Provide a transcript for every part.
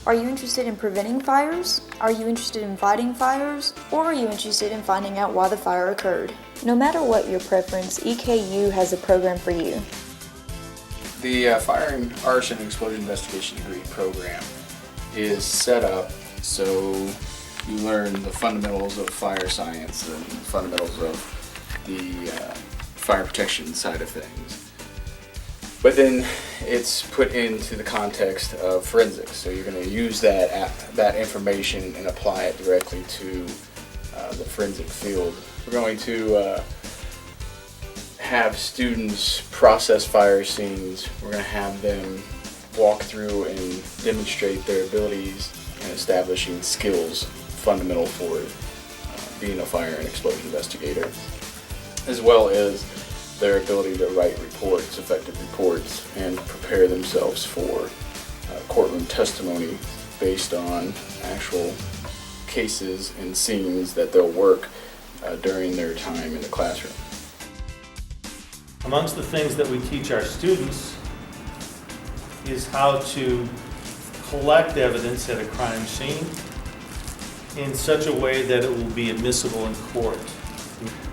Are you interested in preventing fires? Are you interested in fighting fires? Or are you interested in finding out why the fire occurred? No matter what your preference, EKU has a program for you. The Fire and Arson Explosion Investigation Degree program is set up so you learn the fundamentals of fire science and the fundamentals of the fire protection side of things. But then it's put into the context of forensics. So you're going to use that information and apply it directly to the forensic field. We're going to have students process fire scenes. We're going to have them walk through and demonstrate their abilities in establishing skills fundamental for being a fire and explosion investigator, as well as their ability to write reports, effective reports, and prepare themselves for courtroom testimony based on actual cases and scenes that they'll work during their time in the classroom. Amongst the things that we teach our students is how to collect evidence at a crime scene in such a way that it will be admissible in court.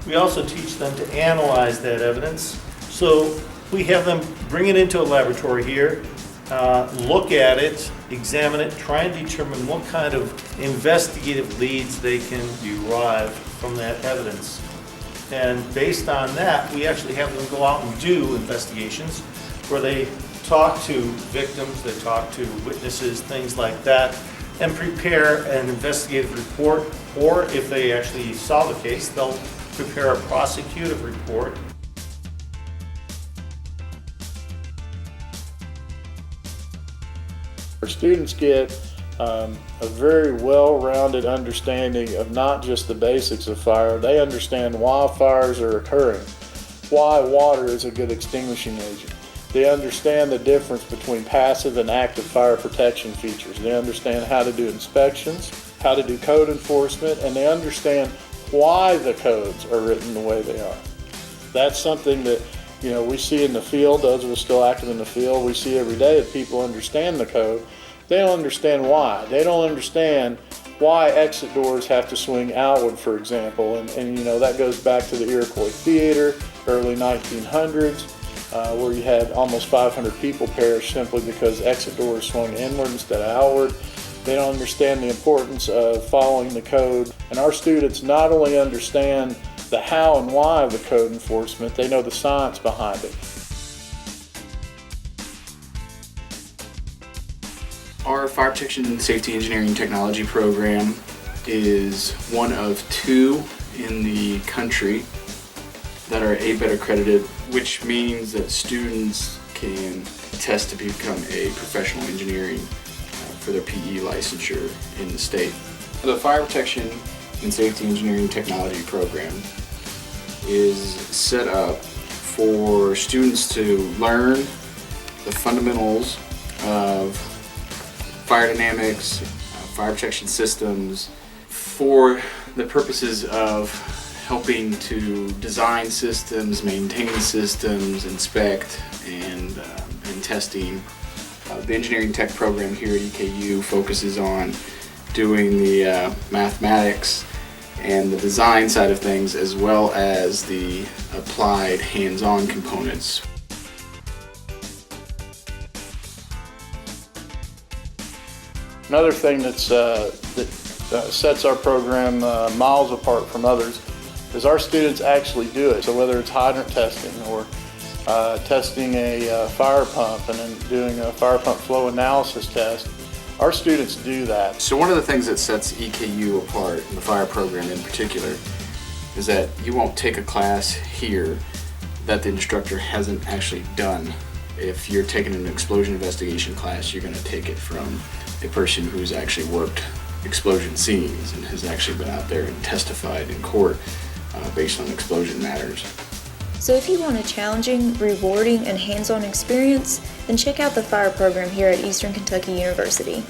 We also teach them to analyze that evidence. So we have them bring it into a laboratory here, look at it, examine it, try and determine what kind of investigative leads they can derive from that evidence. And based on that, we actually have them go out and do investigations where they talk to victims, they talk to witnesses, things like that, and prepare an investigative report, or if they actually solve a case, they'll prepare a prosecutive report. Our students get a very well-rounded understanding of not just the basics of fire. They understand why fires are occurring, why water is a good extinguishing agent. They understand the difference between passive and active fire protection features. They understand how to do inspections, how to do code enforcement, and they understand why the codes are written the way they are. That's something that we see in the field. Those of us still active in the field, we see every day that people understand the code. They don't understand why. They don't understand why exit doors have to swing outward, for example. And that goes back to the Iroquois Theater, early 1900s, where you had almost 500 people perish simply because exit doors swung inward instead of outward. They don't understand the importance of following the code. And our students not only understand the how and why of the code enforcement, they know the science behind it. Our Fire Protection and Safety Engineering Technology program is one of two in the country that are ABET accredited, which means that students can test to become a professional engineering for their PE licensure in the state. The Fire Protection and Safety Engineering Technology program is set up for students to learn the fundamentals of fire dynamics, fire protection systems, for the purposes of helping to design systems, maintain systems, inspect, and testing. The engineering tech program here at EKU focuses on doing the mathematics and the design side of things, as well as the applied hands-on components. Another thing that sets our program miles apart from others is our students actually do it. So whether it's hydrant testing or testing a fire pump and then doing a fire pump flow analysis test, our students do that. So one of the things that sets EKU apart, the fire program in particular, is that you won't take a class here that the instructor hasn't actually done. If you're taking an explosion investigation class, you're going to take it from a person who's actually worked explosion scenes and has actually been out there and testified in court based on explosion matters. So if you want a challenging, rewarding, and hands-on experience, then check out the fire program here at Eastern Kentucky University.